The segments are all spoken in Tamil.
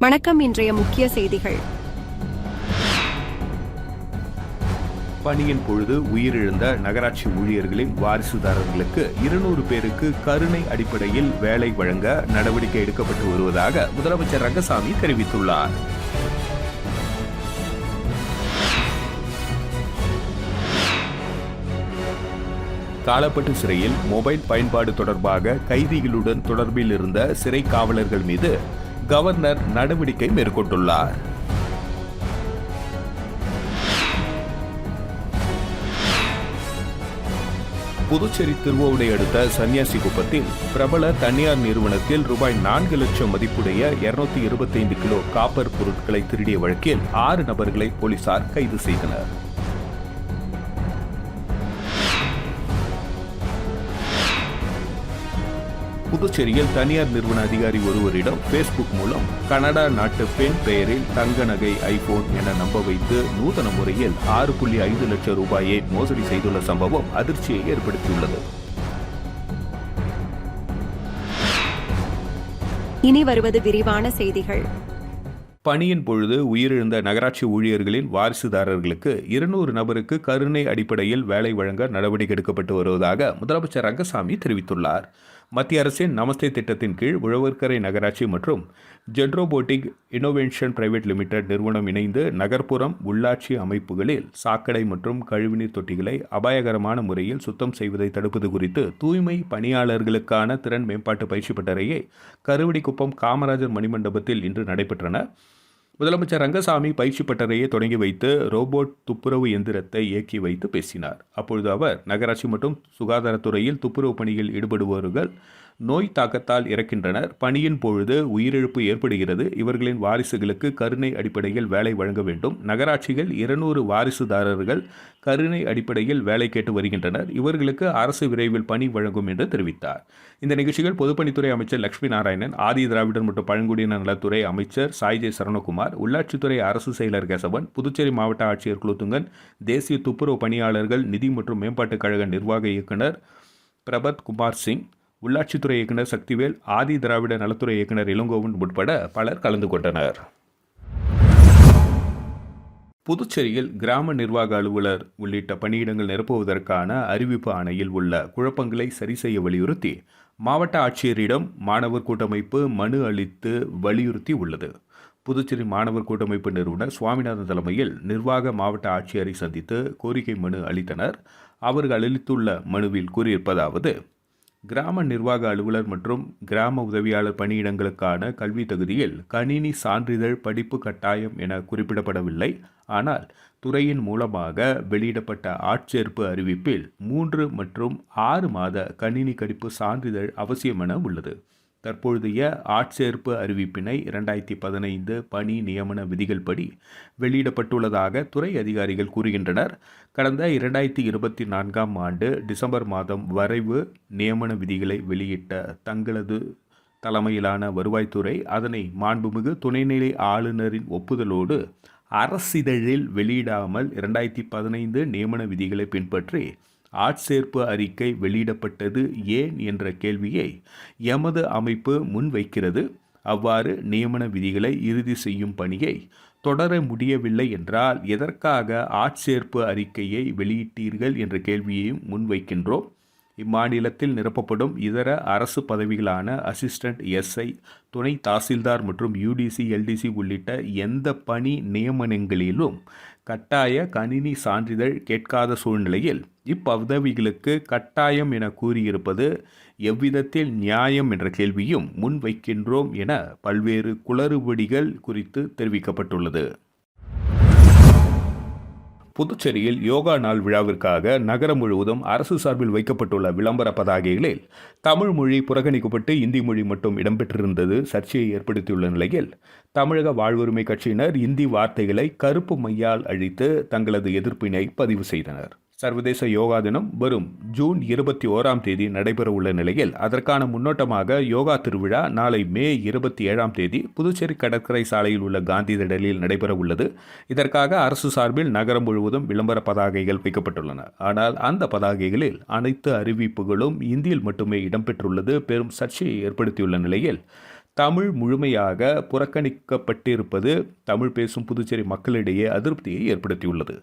வணக்கம். இன்றைய முக்கிய செய்திகள். பணியின் பொழுது உயிரிழந்த நகராட்சி ஊழியர்களின் வாரிசுதாரர்களுக்கு 200 பேருக்கு கருணை அடிப்படையில் வேலை வழங்க நடவடிக்கை எடுக்கப்பட்டு வருவதாக முதலமைச்சர் ரங்கசாமி தெரிவித்துள்ளார். காலப்பட்டு சிறையில் மொபைல் பயன்பாடு தொடர்பாக கைதிகளுடன் தொடர்பில் இருந்த சிறை காவலர்கள் மீது கவர்னர் நடவடிக்கை மேற்கொண்டுள்ளார். புதுச்சேரி திருவோவடை அடுத்த சன்னியாசிகுப்பத்தில் பிரபல தனியார் நிறுவனத்தில் ரூபாய் 4 லட்சம் மதிப்புடைய 225 கிலோ காப்பர் பொருட்களை திருடிய வழக்கில் 6 நபர்களை போலீசார் கைது செய்தனர். புதுச்சேரியில் தனியார் நிறுவன அதிகாரி ஒருவரிடம் பேஸ்புக் மூலம் கனடா நாட்டு பெண் பெயரில் தங்க நகை ஐபோன் என நம்ப வைத்து நூதன முறையில் 6.5 லட்சம் ரூபாயை மோசடி செய்துள்ள சம்பவம் அதிர்ச்சியை ஏற்படுத்தியுள்ளது. இனி வருவது விரிவான செய்திகள். பணியின் பொழுது உயிரிழந்த நகராட்சி ஊழியர்களின் வாரிசுதாரர்களுக்கு 200 நபருக்கு கருணை அடிப்படையில் வேலை வழங்க நடவடிக்கை எடுக்கப்பட்டு வருவதாக முதலமைச்சர் ரங்கசாமி தெரிவித்துள்ளார். மத்திய அரசின் நமஸ்தே திட்டத்தின் கீழ் உழவர்கரை நகராட்சி மற்றும் ஜெட்ரோபோட்டிக் இன்னோவேஷன் பிரைவேட் லிமிடெட் நிறுவனம் இணைந்து நகர்ப்புறம் உள்ளாட்சி அமைப்புகளில் சாக்கடை மற்றும் கழிவுநீர் தொட்டிகளை அபாயகரமான முறையில் சுத்தம் செய்வதை தடுப்பது குறித்து தூய்மை பணியாளர்களுக்கான திறன் மேம்பாட்டு பயிற்சி பட்டறையை கருவடிக்குப்பம் காமராஜர் மணிமண்டபத்தில் இன்று நடைபெற்றன. முதலமைச்சர் ரங்கசாமி பயிற்சி பட்டறையை தொடங்கி வைத்து ரோபோட் துப்புரவு எந்திரத்தை இயக்கி வைத்து பேசினார். அப்பொழுது அவர் நகராட்சி மற்றும் சுகாதாரத்துறையில் துப்புரவு பணியில் ஈடுபடுபவர்கள் நோய் தாக்கத்தால் இறக்கின்றனர். பணியின் பொழுது உயிரிழப்பு ஏற்படுகிறது. இவர்களின் வாரிசுகளுக்கு கருணை அடிப்படையில் வேலை வழங்க வேண்டும். நகராட்சிகள் 200 வாரிசுதாரர்கள் கருணை அடிப்படையில் வேலை கேட்டு வருகின்றனர். இவர்களுக்கு அரசு விரைவில் பணி வழங்கும் என்று தெரிவித்தார். இந்த நிகழ்ச்சிகள் பொதுப்பணித்துறை அமைச்சர் லட்சுமி நாராயணன், ஆதி திராவிடர் மற்றும் பழங்குடியினர் நலத்துறை அமைச்சர் சாய்ஜே சரணகுமார், உள்ளாட்சித்துறை அரசு செயலர் கேசவன், புதுச்சேரி மாவட்ட ஆட்சியர் குலோத்துங்கன், தேசிய துப்புரவு பணியாளர்கள் நிதி மற்றும் மேம்பாட்டுக் கழக நிர்வாக இயக்குநர் பிரபத் குமார் சிங், உள்ளாட்சித்துறை இயக்குநர் சக்திவேல், ஆதி திராவிட நலத்துறை இயக்குநர் இளங்கோவன் உட்பட பலர் கலந்து கொண்டனர். புதுச்சேரியில் கிராம நிர்வாக அலுவலர் உள்ளிட்ட பணியிடங்கள் நிரப்புவதற்கான அறிவிப்பு ஆணையில் உள்ள குழப்பங்களை சரி செய்ய வலியுறுத்தி மாவட்ட ஆட்சியரிடம் மாணவர் கூட்டமைப்பு மனு அளித்து வலியுறுத்தி உள்ளது. புதுச்சேரி மாணவர் கூட்டமைப்பு நிறுவனர் சுவாமிநாதன் தலைமையில் நிர்வாக மாவட்ட ஆட்சியரை சந்தித்து கோரிக்கை மனு அளித்தனர். அவர்கள் அளித்துள்ள மனுவில் கூறியிருப்பதாவது: கிராம நிர்வாக அலுவலர் மற்றும் கிராம உதவியாளர் பணியிடங்களுக்கான கல்வி தகுதியில் கணினி சான்றிதழ் படிப்பு கட்டாயம் என குறிப்பிடப்படவில்லை. ஆனால் துறையின் மூலமாக வெளியிடப்பட்ட ஆட்சேர்ப்பு அறிவிப்பில் 3 மற்றும் 6 மாத கணினி படிப்பு சான்றிதழ் அவசியம் என உள்ளது. தற்பொழுதைய ஆட்சேர்ப்பு அறிவிப்பினை 2015 பணி நியமன விதிகள் படி வெளியிடப்பட்டுள்ளதாக துறை அதிகாரிகள் கூறுகின்றனர். கடந்த 2024ஆம் ஆண்டு டிசம்பர் மாதம் வரைவு நியமன விதிகளை வெளியிட்ட தங்களது தலைமையிலான வருவாய்த்துறை அதனை மாண்புமிகு துணைநிலை ஆளுநரின் ஒப்புதலோடு அரசிதழில் வெளியிடாமல் 2015 நியமன விதிகளை பின்பற்றி ஆட்சேர்ப்பு அறிக்கை வெளியிடப்பட்டது ஏன் என்ற கேள்வியை எமது அமைப்பு முன்வைக்கிறது. அவ்வாறு நியமன விதிகளை இறுதி செய்யும் பணியை தொடர முடியவில்லை என்றால் எதற்காக ஆட்சேர்ப்பு அறிக்கையை வெளியிட்டீர்கள் என்ற கேள்வியையும் முன்வைக்கின்றோம். இம்மாநிலத்தில் நிரப்பப்படும் இதர அரசு பதவிகளான அசிஸ்டன்ட் எஸ்ஐ, துணை தாசில்தார் மற்றும் யூடிசி, எல்டிசி உள்ளிட்ட எந்த பணி நியமனங்களிலும் கட்டாய கணினி சான்றிதழ் கேட்காத சூழ்நிலையில் இப்பதவிகளுக்கு கட்டாயம் என கூறியிருப்பது எவ்விதத்தில் நியாயம் என்ற கேள்வியும் முன்வைக்கின்றோம் என பல்வேறு குளறுபடிகள் குறித்து தெரிவிக்கப்பட்டுள்ளது. புதுச்சேரியில் யோகா நாள் விழாவிற்காக நகரம் முழுவதும் அரசு சார்பில் வைக்கப்பட்டுள்ள விளம்பர பதாகைகளில் தமிழ் மொழி புறக்கணிக்கப்பட்டு இந்தி மொழி மட்டும் இடம்பெற்றிருந்தது சர்ச்சையை ஏற்படுத்தியுள்ள நிலையில் தமிழக வாழ்வுரிமை கட்சியினர் இந்தி வார்த்தைகளை கருப்பு மையால் அழித்து தங்களது எதிர்ப்பினை பதிவு செய்தனர். சர்வதேச யோகா தினம் வரும் ஜூன் 21ஆம் தேதி நடைபெற உள்ள நிலையில் அதற்கான முன்னோட்டமாக யோகா திருவிழா நாளை மே 27ஆம் தேதி புதுச்சேரி கடற்கரை சாலையில் உள்ள காந்தி திடலில் நடைபெற உள்ளது. இதற்காக அரசு சார்பில் நகரம் முழுவதும் விளம்பர பதாகைகள் வைக்கப்பட்டுள்ளன. ஆனால் அந்த பதாகைகளில் அனைத்து அறிவிப்புகளும் இந்தியில் மட்டுமே இடம்பெற்றுள்ளது பெரும் சர்ச்சையை ஏற்படுத்தியுள்ள நிலையில் தமிழ் முழுமையாக புறக்கணிக்கப்பட்டிருப்பது தமிழ் பேசும் புதுச்சேரி மக்களிடையே அதிருப்தியை ஏற்படுத்தியுள்ளது.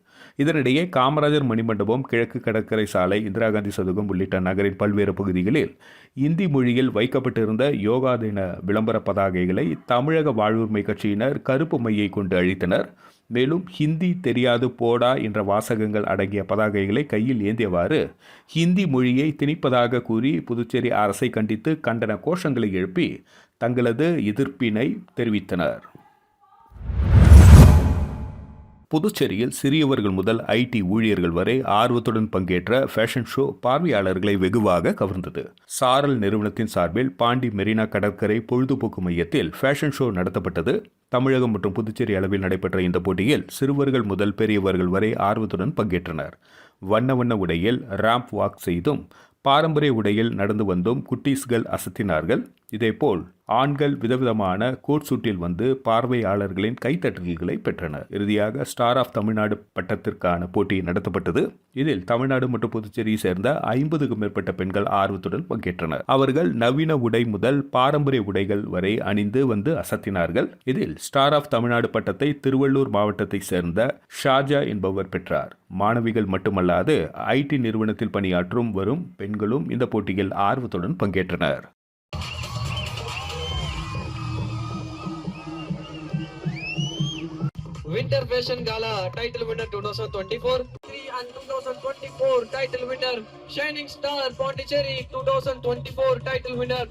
இதனிடையே காமராஜர் மணிமண்டபம், கிழக்கு கடற்கரை சாலை, இந்திரா காந்தி சதுக்கம் உள்ளிட்ட நகரின் பல்வேறு பகுதிகளில் இந்தி மொழியில் வைக்கப்பட்டிருந்த யோகா தின விளம்பர பதாகைகளை தமிழக வாழ்வுரிமை கட்சியினர் கருப்பு மையை கொண்டு அழித்தனர். மேலும் ஹிந்தி தெரியாது போடா என்ற வாசகங்கள் அடங்கிய பதாகைகளை கையில் ஏந்தியவாறு ஹிந்தி மொழியை திணிப்பதாக கூறி புதுச்சேரி அரசை கண்டித்து கண்டன கோஷங்களை எழுப்பி தங்களது எதிர்ப்பினை தெரிவித்தனர். புதுச்சேரியில் சிறியவர்கள் முதல் ஐடி ஊழியர்கள் வரை ஆர்வத்துடன் பங்கேற்ற ஃபேஷன் ஷோ பார்வையாளர்களை வெகுவாக கவர்ந்தது. சாரல் நிறுவனத்தின் சார்பில் பாண்டி மெரினா கடற்கரை பொழுதுபோக்கு மையத்தில் ஃபேஷன் ஷோ நடத்தப்பட்டது. தமிழகம் மற்றும் புதுச்சேரி அளவில் நடைபெற்ற இந்த போட்டியில் சிறுவர்கள் முதல் பெரியவர்கள் வரை ஆர்வத்துடன் பங்கேற்றனர். வண்ண வண்ண உடையில் ராம்ப் வாக் செய்தும் பாரம்பரிய உடையில் நடந்து வந்தும் குட்டீஸ்கள் அசத்தினார்கள். இதேபோல் ஆண்கள் விதவிதமான கோட் சூட்டில் வந்து பார்வையாளர்களின் கைத்தட்டல்களை பெற்றனர். இறுதியாக ஸ்டார் ஆஃப் தமிழ்நாடு பட்டத்திற்கான போட்டி நடத்தப்பட்டது. இதில் தமிழ்நாடு மற்றும் புதுச்சேரியை சேர்ந்த 50க்கும் மேற்பட்ட பெண்கள் ஆர்வத்துடன் பங்கேற்றனர். அவர்கள் நவீன உடை முதல் பாரம்பரிய உடைகள் வரை அணிந்து வந்து அசத்தினார்கள். இதில் ஸ்டார் ஆஃப் தமிழ்நாடு பட்டத்தை திருவள்ளூர் மாவட்டத்தை சேர்ந்த ஷாஜா என்பவர் பெற்றார். மாணவிகள் மட்டுமல்லாது ஐடி நிறுவனத்தில் பணியாற்றும் வரும் பெண்களும் இந்த போட்டியில் ஆர்வத்துடன் பங்கேற்றனர். Winter Fashion Gala title winner 2024 and 2024 title winner Shining Star Pondicherry 2024 title winner.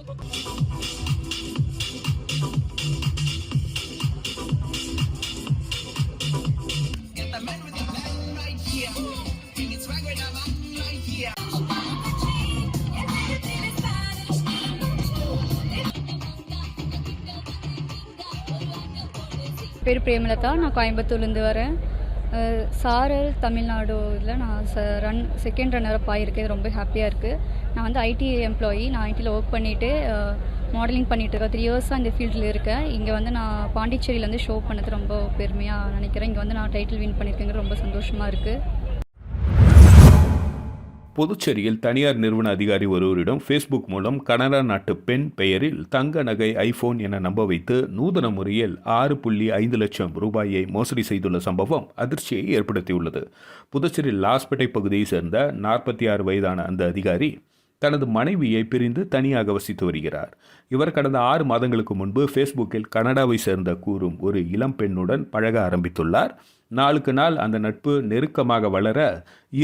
Get the man with the plan right here. Bring it swag with the man right here. பேர் பிரேமலதா. நான் கோயம்புத்தூர்லேருந்து வரேன். சாரல் தமிழ்நாடுல நான் செகண்ட் ரன்னரப் ஆகியிருக்கேன். ரொம்ப ஹாப்பியாக இருக்குது. நான் வந்து ஐடி எம்ப்ளாயி. நான் ஐடியில் ஒர்க் பண்ணிவிட்டு மாடலிங் பண்ணிகிட்ருக்கேன். 3 இயர்ஸாக இந்த ஃபீல்டில் இருக்கேன். இங்கே வந்து நான் பாண்டிச்சேரியிலேருந்து ஷோ பண்ணது ரொம்ப பெருமையாக நினைக்கிறேன். இங்கே வந்து நான் டைட்டில் வின் பண்ணியிருக்கேங்க. ரொம்ப சந்தோஷமாக இருக்குது. புதுச்சேரியில் தனியார் நிறுவன அதிகாரி ஒருவரிடம் ஃபேஸ்புக் மூலம் கனடா நாட்டு பெண் பெயரில் தங்க நகை, ஐபோன் என நம்ப வைத்து நூதன முறையில் 6.5 லட்சம் ரூபாயை மோசடி செய்துள்ள சம்பவம் அதிர்ச்சியை ஏற்படுத்தியுள்ளது. புதுச்சேரி லாஸ்பேட்டை பகுதியை சேர்ந்த 46 வயதான அந்த அதிகாரி தனது மனைவியை பிரிந்து தனியாக வசித்து வருகிறார். இவர் கடந்த 6 மாதங்களுக்கு முன்பு ஃபேஸ்புக்கில் கனடாவை சேர்ந்த கூறும் ஒரு இளம் பெண்ணுடன் பழக ஆரம்பித்துள்ளார். நாளுக்கு நாள் அந்த நட்பு நெருக்கமாக வளர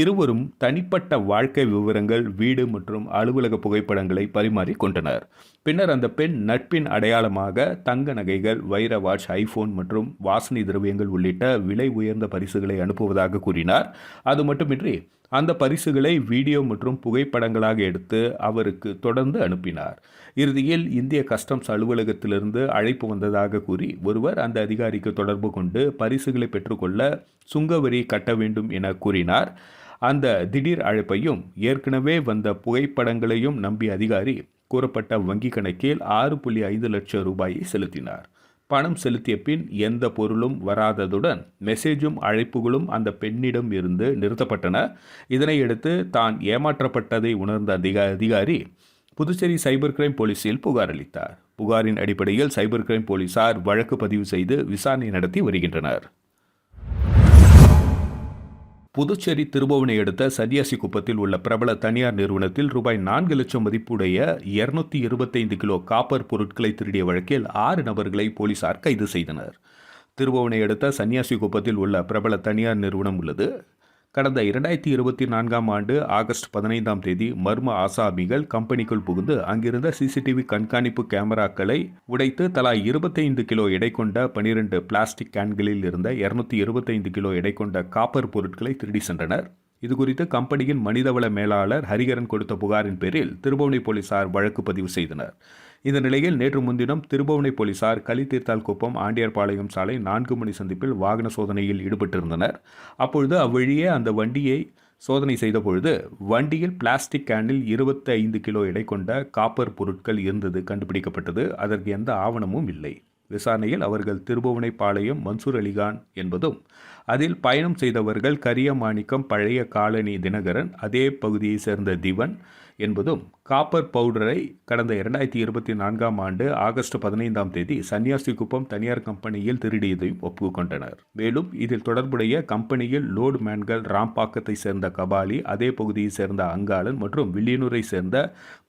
இருவரும் தனிப்பட்ட வாழ்க்கை விவரங்கள், வீடு மற்றும் அலுவலக புகைப்படங்களை பரிமாறி கொண்டனர். பின்னர் அந்த பெண் நட்பின் அடையாளமாக தங்க நகைகள், வைர வாட்ச், ஐபோன் மற்றும் வாசனை திரவியங்கள் உள்ளிட்ட விலை உயர்ந்த பரிசுகளை அனுப்புவதாக கூறினார். அது மட்டுமின்றி அந்த பரிசுகளை வீடியோ மற்றும் புகைப்படங்களாக எடுத்து அவருக்கு தொடர்ந்து அனுப்பினார். இறுதியில் இந்திய கஸ்டம்ஸ் அலுவலகத்திலிருந்து அழைப்பு வந்ததாக கூறி ஒருவர் அந்த அதிகாரிக்கு தொடர்பு கொண்டு பரிசுகளை பெற்றுக்கொள்ள சுங்கவரி கட்ட வேண்டும் என கூறினார். அந்த திடீர் அழைப்பையும் ஏற்கனவே வந்த புகைப்படங்களையும் நம்பிய அதிகாரி கூறப்பட்ட வங்கி கணக்கில் 6.5 லட்சம் ரூபாயை செலுத்தினார். பணம் செலுத்திய பின் எந்த பொருளும் வராததுடன் மெசேஜும் அழைப்புகளும் அந்த பெண்ணிடம் இருந்து நிறுத்தப்பட்டன. இதனையடுத்து தான் ஏமாற்றப்பட்டதை உணர்ந்த அதிகாரி புதுச்சேரி சைபர் கிரைம் போலீசில் புகார் அளித்தார். புகாரின் அடிப்படையில் சைபர் கிரைம் போலீசார் வழக்கு பதிவு செய்து விசாரணை நடத்தி வருகின்றனர். புதுச்சேரி திருபுவனை அடுத்த சன்னியாசி குப்பத்தில் உள்ள பிரபல தனியார் நிறுவனத்தில் ரூபாய் 4 லட்சம் மதிப்புடைய 225 கிலோ காப்பர் பொருட்களை திருடிய வழக்கில் 6 நபர்களை போலீசார் கைது செய்தனர். திருபுவனை அடுத்த சன்னியாசி குப்பத்தில் உள்ள பிரபல தனியார் நிறுவனம் உள்ளது. கடந்த 2024ஆம் ஆண்டு ஆகஸ்ட் 15ஆம் தேதி மர்ம ஆசாமிகள் கம்பெனிக்குள் புகுந்து அங்கிருந்த சிசிடிவி கண்காணிப்பு கேமராக்களை உடைத்து தலா 25 கிலோ எடை கொண்ட 12 பிளாஸ்டிக் கேன்களில் இருந்த 225 கிலோ எடை கொண்ட காப்பர் பொருட்களை திருடி சென்றனர். இதுகுறித்து கம்பெனியின் மனிதவள மேலாளர் ஹரிகரன் கொடுத்த புகாரின் பேரில் திருபுவனை போலீசார் வழக்கு பதிவு செய்தனர். இந்த நிலையில் நேற்று முன்தினம் திருபுவனை போலீசார் களித்தீர்த்தால் குப்பம் ஆண்டியார்பாளையம் சாலை 4 மணி சந்திப்பில் வாகன சோதனையில் ஈடுபட்டிருந்தனர். அப்பொழுது அவ்வழியே அந்த வண்டியை சோதனை செய்தபொழுது வண்டியில் பிளாஸ்டிக் கேனில் 25 கிலோ எடை கொண்ட காப்பர் பொருட்கள் இருந்தது கண்டுபிடிக்கப்பட்டது. அதற்கு எந்த ஆவணமும் இல்லை. விசாரணையில் அவர்கள் திருபுவனைப்பாளையம் மன்சூர் அலிகான் என்பதும், அதில் பயணம் செய்தவர்கள் கரியமாணிக்கம், பழைய காலனி தினகரன், அதே பகுதியைச் சேர்ந்த திவன் என்பதும் காப்பர் பவுடரை கடந்த 2024 ஆண்டு ஆகஸ்ட் 15ஆம் தேதி சன்னியாசிக்குப்பம் தனியார் கம்பெனியில் திருடியதையும் ஒப்புக்கொண்டனர். மேலும் இதில் தொடர்புடைய கம்பெனியில் லோடு மேன்கள் ராம்பாக்கத்தை சேர்ந்த கபாலி, அதே பகுதியை சேர்ந்த அங்காளன் மற்றும் வில்லியனூரை சேர்ந்த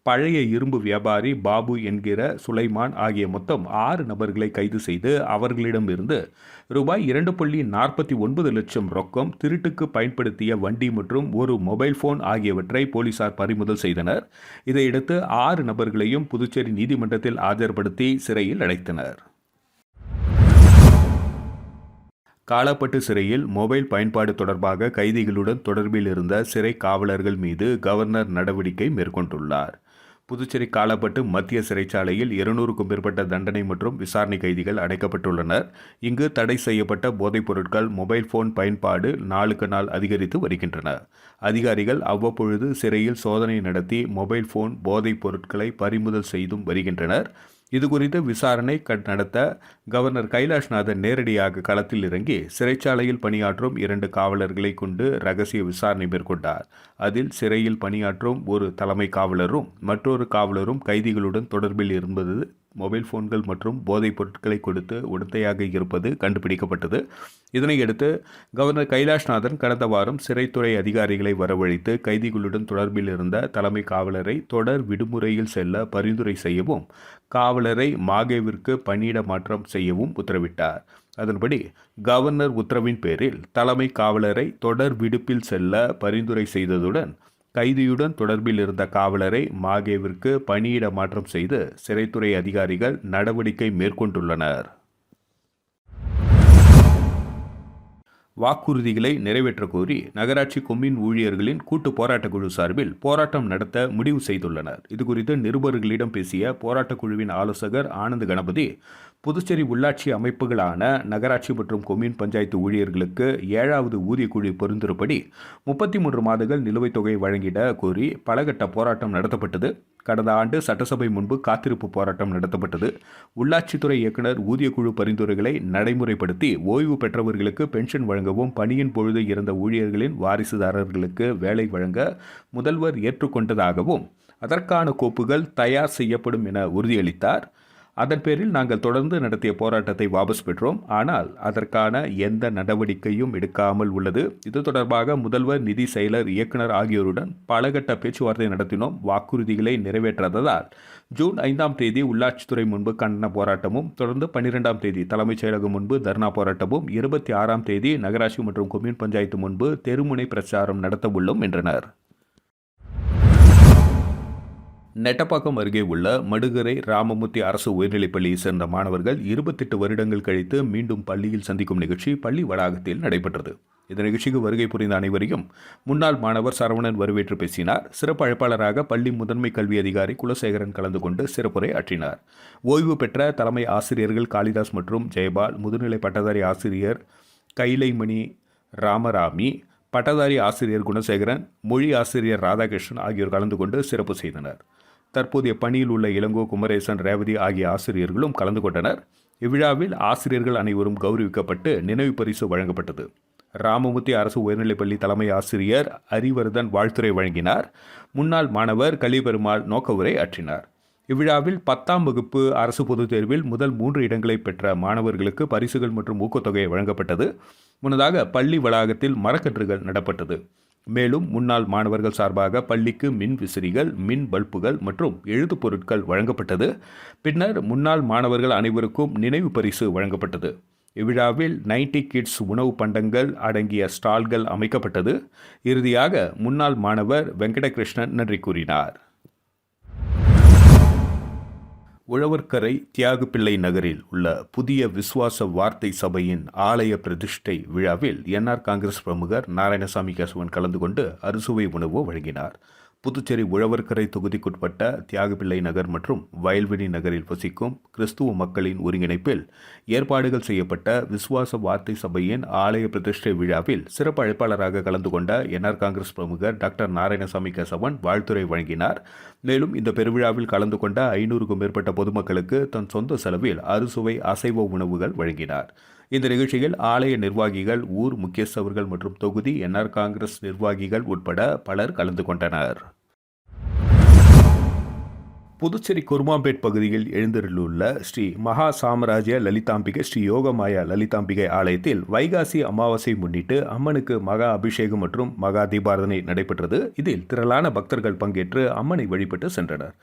பழைய இரும்பு வியாபாரி பாபு என்கிற சுலைமான் ஆகிய மொத்தம் 6 நபர்களை கைது செய்து அவர்களிடமிருந்து ரூபாய் 2.49 லட்சம் ரொக்கம், திருட்டுக்கு பயன்படுத்திய வண்டி மற்றும் ஒரு மொபைல் போன் ஆகியவற்றை போலீசார் பறிமுதல் செய்தனர். இதையடுத்து 6 நபர்களையும் புதுச்சேரி நீதிமன்றத்தில் ஆஜர்படுத்தி சிறையில் அடைத்தனர். காலாப்பட்டு சிறையில் மொபைல் பயன்பாடு தொடர்பாக கைதிகளுடன் தொடர்பில் இருந்த சிறை காவலர்கள் மீது கவர்னர் நடவடிக்கை மேற்கொண்டுள்ளார். புதுச்சேரி காலாப்பட்டு மத்திய சிறைச்சாலையில் 200க்கும் மேற்பட்ட தண்டனை மற்றும் விசாரணை கைதிகள் அடைக்கப்பட்டுள்ளனர். இங்கு தடை செய்யப்பட்ட போதைப் பொருட்கள், மொபைல் போன் பயன்பாடு நாளுக்கு நாள் அதிகரித்து வருகின்றன. அதிகாரிகள் அவ்வப்பொழுது சிறையில் சோதனை நடத்தி மொபைல் போன், போதைப் பொருட்களை பறிமுதல் செய்தும் வருகின்றனர். இதுகுறித்து விசாரணை நடத்த கவர்னர் கைலாஷ்நாதன் நேரடியாக களத்தில் இறங்கி சிறைச்சாலையில் பணியாற்றும் 2 காவலர்களை கொண்டு ரகசிய விசாரணை மேற்கொண்டார். அதில் சிறையில் பணியாற்றும் ஒரு தலைமை காவலரும் மற்றொரு காவலரும் கைதிகளுடன் தொடர்பில் இருந்தது, மொபைல் போன்கள் மற்றும் போதைப் பொருட்களை கொடுத்து உடந்தையாக இருப்பது கண்டுபிடிக்கப்பட்டது. இதனையடுத்து கவர்னர் கைலாஷ்நாதன் கடந்த வாரம் சிறைத்துறை அதிகாரிகளை வரவழைத்து கைதிகளுடன் தொடர்பில் இருந்த தலைமை காவலரை தொடர் விடுமுறையில் செல்ல பரிந்துரை செய்யவும், காவலரை மாகேவிற்கு பணியிட மாற்றம் செய்யவும் உத்தரவிட்டார். அதன்படி கவர்னர் உத்தரவின் பேரில் தலைமை காவலரை தொடர் விடுப்பில் செல்ல பரிந்துரை செய்ததுடன் கைதியுடன் தொடர்பில் இருந்த காவலரை மாகேவிற்கு பணியிட மாற்றம் செய்து சிறைத்துறை அதிகாரிகள் நடவடிக்கை மேற்கொண்டுள்ளனர். வாக்குறுதிகளை நிறைவேற்ற கோரி நகராட்சி கொம்யூன் ஊழியர்களின் கூட்டு போராட்டக் குழு சார்பில் போராட்டம் நடத்த முடிவு செய்துள்ளனர். இதுகுறித்து நிருபர்களிடம் பேசிய போராட்டக் குழுவின் ஆலோசகர் ஆனந்த் கணபதி, புதுச்சேரி உள்ளாட்சி அமைப்புகளான நகராட்சி மற்றும் கொம்யூன் பஞ்சாயத்து ஊழியர்களுக்கு 7வது ஊதியக்குழு பரிந்துரைப்படி 33 மாதங்கள் நிலுவைத் தொகை வழங்கிட கோரி பலகட்ட போராட்டம் நடத்தப்பட்டது. கடந்த ஆண்டு சட்டசபை முன்பு காத்திருப்பு போராட்டம் நடத்தப்பட்டது. உள்ளாட்சித்துறை இயக்குநர் ஊதியக்குழு பரிந்துரைகளை நடைமுறைப்படுத்தி ஓய்வு பெற்றவர்களுக்கு பென்ஷன் வழங்கவும், பணியின் பொழுது இறந்த ஊழியர்களின் வாரிசுதாரர்களுக்கு வேலை வழங்க முதல்வர் ஏற்றுக்கொண்டதாகவும் அதற்கான கோப்புகள் தயார் செய்யப்படும் என உறுதியளித்தார். அதன் பேரில் நாங்கள் தொடர்ந்து நடத்திய போராட்டத்தை வாபஸ் பெற்றோம். ஆனால் அதற்கான எந்த நடவடிக்கையும் எடுக்காமல் உள்ளது. இது தொடர்பாக முதல்வர், நிதி செயலர், இயக்குநர் ஆகியோருடன் பலகட்ட பேச்சுவார்த்தை நடத்தினோம். வாக்குறுதிகளை நிறைவேற்றாததால் ஜூன் 5ஆம் தேதி உள்ளாட்சித்துறை முன்பு கண்டன போராட்டமும், தொடர்ந்து 12ஆம் தேதி தலைமைச் செயலகம் முன்பு தர்ணா போராட்டமும், 26ஆம் தேதி நகராட்சி மற்றும் கொம்யூன் பஞ்சாயத்து முன்பு தெருமுனை பிரச்சாரம் நடத்த உள்ளோம் என்றனர். நெட்டப்பாக்கம் அருகே உள்ள மடுகரை ராமமூர்த்தி அரசு உயர்நிலைப்பள்ளியைச் சேர்ந்த மாணவர்கள் 28 வருடங்கள் கழித்து மீண்டும் பள்ளியில் சந்திக்கும் நிகழ்ச்சி பள்ளி வளாகத்தில் நடைபெற்றது. இந்த நிகழ்ச்சிக்கு வருகை புரிந்த அனைவரையும் முன்னாள் மாணவர் சரவணன் வரவேற்று பேசினார். சிறப்பு அழைப்பாளராக பள்ளி முதன்மை கல்வி அதிகாரி குலசேகரன் கலந்து கொண்டு சிறப்புரை ஆற்றினார். ஓய்வு பெற்ற தலைமை ஆசிரியர்கள் காளிதாஸ் மற்றும் ஜெயபால், முதுநிலை பட்டதாரி ஆசிரியர் கைலைமணி ராமராமி, பட்டதாரி ஆசிரியர் குணசேகரன், மொழி ஆசிரியர் ராதாகிருஷ்ணன் ஆகியோர் கலந்து கொண்டு சிறப்பு செய்தனர். தற்போதைய பணியில் உள்ள இளங்கோ, குமரேசன், ரேவதி ஆகிய ஆசிரியர்களும் கலந்து கொண்டனர். இவ்விழாவில் ஆசிரியர்கள் அனைவரும் கௌரவிக்கப்பட்டு நினைவு பரிசு வழங்கப்பட்டது. ராமமூர்த்தி அரசு உயர்நிலைப்பள்ளி தலைமை ஆசிரியர் அரிவர்தன் வாழ்த்துரை வழங்கினார். முன்னாள் மாணவர் கலிபெருமாள் நோக்க உரை ஆற்றினார். இவ்விழாவில் 10ஆம் வகுப்பு அரசு பொதுத் தேர்வில் முதல் 3 இடங்களை பெற்ற மாணவர்களுக்கு பரிசுகள் மற்றும் ஊக்கத்தொகை வழங்கப்பட்டது. முன்னதாக பள்ளி வளாகத்தில் மரக்கன்றுகள் நடப்பட்டது. மேலும் முன்னாள் மாணவர்கள் சார்பாக பள்ளிக்கு மின் விசிறிகள், மின் பல்புகள் மற்றும் எழுதுப் பொருட்கள் வழங்கப்பட்டது. பின்னர் முன்னாள் மாணவர்கள் அனைவருக்கும் நினைவு பரிசு வழங்கப்பட்டது. இவ்விழாவில் 90 கிட்ஸ் உணவு பண்டங்கள் அடங்கிய ஸ்டால்கள் அமைக்கப்பட்டது. இறுதியாக முன்னாள் மாணவர் வெங்கடகிருஷ்ணன் நன்றி கூறினார். உழவர்கரை தியாகுப்பிள்ளை நகரில் உள்ள புதிய விசுவாச வார்த்தை சபையின் ஆலய பிரதிஷ்டை விழாவில் என்ஆர் காங்கிரஸ் பிரமுகர் நாராயணசாமி கேசவன் கலந்து கொண்டு அறுசுவை உணவு வழங்கினார். புதுச்சேரி உழவர்கரை தொகுதிக்குட்பட்ட தியாகப்பிள்ளை நகர் மற்றும் வயல்வெளி நகரில் வசிக்கும் கிறிஸ்துவ மக்களின் ஒருங்கிணைப்பில் ஏற்பாடுகள் செய்யப்பட்ட விசுவாச வார்த்தை சபையின் ஆலய பிரதிஷ்டை விழாவில் சிறப்பு அழைப்பாளராக கலந்து கொண்ட என்ஆர் காங்கிரஸ் பிரமுகர் டாக்டர் நாராயணசாமி கேசவன் வாழ்த்துரை வழங்கினார். மேலும் இந்த பெருவிழாவில் கலந்து கொண்ட 500க்கும் மேற்பட்ட பொதுமக்களுக்கு தன் சொந்த செலவில் அறுசுவை அசைவ உணவுகள் வழங்கினார். இந்த நிகழ்ச்சியில் ஆலய நிர்வாகிகள், ஊர் முக்கியஸ்தவர்கள் மற்றும் தொகுதி என்ஆர் காங்கிரஸ் நிர்வாகிகள் உட்பட பலர் கலந்து கொண்டனர். புதுச்சேரி குருமாம்பேட் பகுதியில் எழுந்தருளுள்ள ஸ்ரீ மகா சாம்ராஜ்ய லலிதாம்பிகை ஸ்ரீ யோகமாயா லலிதாம்பிகை ஆலயத்தில் வைகாசி அமாவாசை முன்னிட்டு அம்மனுக்கு மகா அபிஷேகம் மற்றும் மகா தீபாராதனை நடைபெற்றது. இதில் திரளான பக்தர்கள் பங்கேற்று அம்மனை வழிபட்டு சென்றனர்.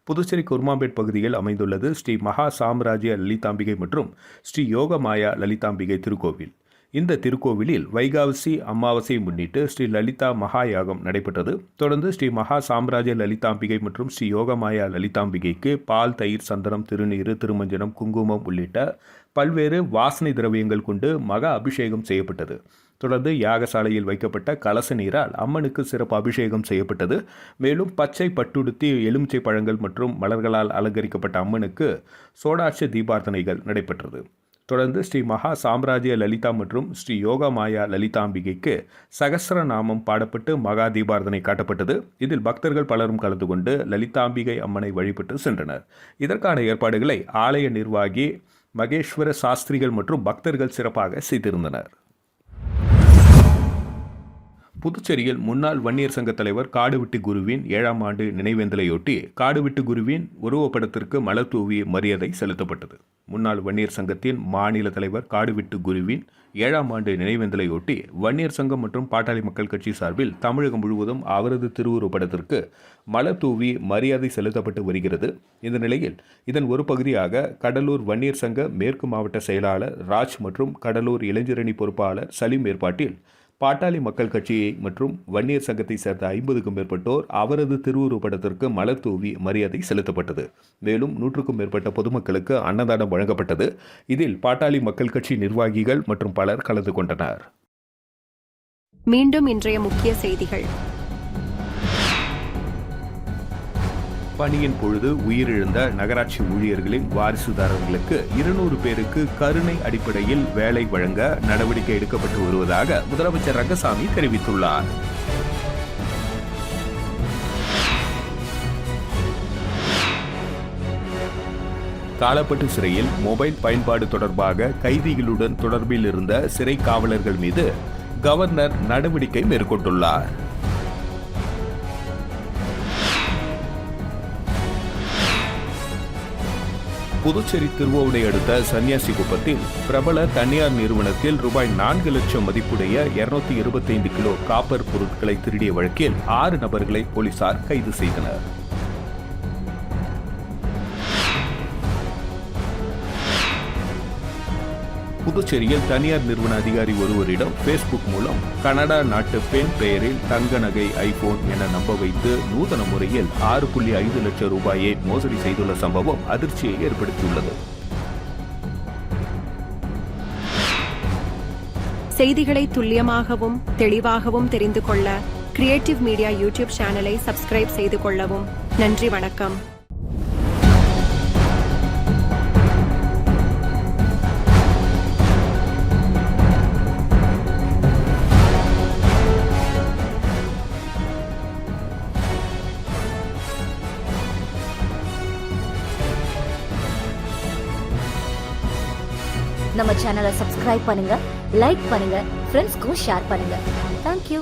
புதுச்சேரி குருமாம்பேட் பகுதியில் அமைந்துள்ளது ஸ்ரீ மகா சாம்ராஜ்ய லலிதாம்பிகை மற்றும் ஸ்ரீ யோகமாயா லலிதாம்பிகை திருக்கோவில். இந்த திருக்கோவிலில் வைகாசி அமாவாசை முன்னிட்டு ஸ்ரீ லலிதா மகா யாகம் நடைபெற்றது. தொடர்ந்து ஸ்ரீ மகா சாம்ராஜ்ய லலிதாம்பிகை மற்றும் ஸ்ரீ யோகமாயா லலிதாம்பிகைக்கு பால், தயிர், சந்தனம், திருநீறு, திருமஞ்சனம், குங்குமம் உள்ளிட்ட பல்வேறு வாசனை திரவியங்கள் கொண்டு மகா அபிஷேகம் செய்யப்பட்டது. தொடர்ந்து யாகசாலையில் வைக்கப்பட்ட கலச நீரால் அம்மனுக்கு சிறப்பு அபிஷேகம் செய்யப்பட்டது. மேலும் பச்சை பட்டுடுத்தி எலுமிச்சை பழங்கள் மற்றும் மலர்களால் அலங்கரிக்கப்பட்ட அம்மனுக்கு சோடாட்ச தீபார்த்தனைகள் நடைபெற்றது. தொடர்ந்து ஸ்ரீ மகா சாம்ராஜ்ய லலிதா மற்றும் ஸ்ரீ யோகமாயா லலிதாம்பிகைக்கு சகஸ்ரநாமம் பாடப்பட்டு மகா தீபார்த்தனை காட்டப்பட்டது. இதில் பக்தர்கள் பலரும் கலந்து கொண்டு லலிதாம்பிகை அம்மனை வழிபட்டு சென்றனர். இதற்கான ஏற்பாடுகளை ஆலய நிர்வாகி மகேஸ்வர சாஸ்திரிகள் மற்றும் பக்தர்கள் சிறப்பாக செய்திருந்தனர். புதுச்சேரியில் முன்னாள் வன்னியர் சங்க தலைவர் காடுவெட்டு குருவின் 7ஆம் ஆண்டு நினைவேந்தலையொட்டி காடுவெட்டு குருவின் உருவப்படத்திற்கு மலர் தூவி மரியாதை செலுத்தப்பட்டது. முன்னாள் வன்னியர் சங்கத்தின் மாநில தலைவர் காடுவெட்டு குருவின் 7ஆம் ஆண்டு நினைவேந்தலையொட்டி வன்னியர் சங்கம் மற்றும் பாட்டாளி மக்கள் கட்சி சார்பில் தமிழகம் முழுவதும் அவரது திருவுருவப்படத்திற்கு மலர் தூவி மரியாதை செலுத்தப்பட்டு வருகிறது. இந்த நிலையில் இதன் ஒரு பகுதியாக கடலூர் வன்னியர் சங்க மேற்கு மாவட்ட செயலாளர் ராஜ் மற்றும் கடலூர் இளைஞரணி பொறுப்பாளர் சலீம் ஏற்பாட்டில் பாட்டாளி மக்கள் கட்சியை மற்றும் வன்னியர் சங்கத்தை சேர்ந்த 50க்கும் மேற்பட்டோர் அவரது திருவுருவப்படத்திற்கு மலர் தூவி மரியாதை செலுத்தப்பட்டது. மேலும் 100க்கும் மேற்பட்ட பொதுமக்களுக்கு அன்னதானம் வழங்கப்பட்டது. இதில் பாட்டாளி மக்கள் கட்சி நிர்வாகிகள் மற்றும் பலர் கலந்து கொண்டனர். மீண்டும் இன்றைய முக்கிய செய்திகள். பணியின் பொழுது உயிரிழந்த நகராட்சி ஊழியர்களின் வாரிசுதாரர்களுக்கு 200 பேருக்கு கருணை அடிப்படையில் வேலை வழங்க நடவடிக்கை எடுக்கப்பட்டு வருவதாக முதலமைச்சர் ரங்கசாமி தெரிவித்துள்ளார். காலப்பட்டு சிறையில் மொபைல் பயன்பாடு தொடர்பாக கைதிகளுடன் தொடர்பில் இருந்த சிறை காவலர்கள் மீது கவர்னர் நடவடிக்கை மேற்கொண்டுள்ளார். புதுச்சேரி திருவோவனை அடுத்த சன்னியாசிகுப்பத்தில் பிரபல தனியார் நிறுவனத்தில் ரூபாய் 4 லட்சம் மதிப்புடைய 225 கிலோ காப்பர் பொருட்களை திருடிய வழக்கில் 6 நபர்களை போலீசார் கைது செய்தனர். புதுச்சேரியில் தனியார் நிறுவன அதிகாரி ஒருவரிடம் பேஸ்புக் மூலம் கனடா நாட்டு பெண் பெயரில் தங்க நகை, ஐபோன் என நம்ப வைத்து நூதன முறையில் 6.5 லட்சம் ரூபாயை மோசடி செய்துள்ள சம்பவம் அதிர்ச்சியை ஏற்படுத்தியுள்ளது. செய்திகளை துல்லியமாகவும் தெளிவாகவும் தெரிந்து கொள்ள கிரியேட்டிவ் மீடியா யூடியூப் சேனலை சப்ஸ்கிரைப் செய்து கொள்ளவும். நன்றி, வணக்கம். நம்ம சேனலை சப்ஸ்கிரைப் பண்ணுங்க, லைக் பண்ணுங்க, ஃப்ரெண்ட்ஸ்க்கும் ஷேர் பண்ணுங்க. தேங்க்யூ.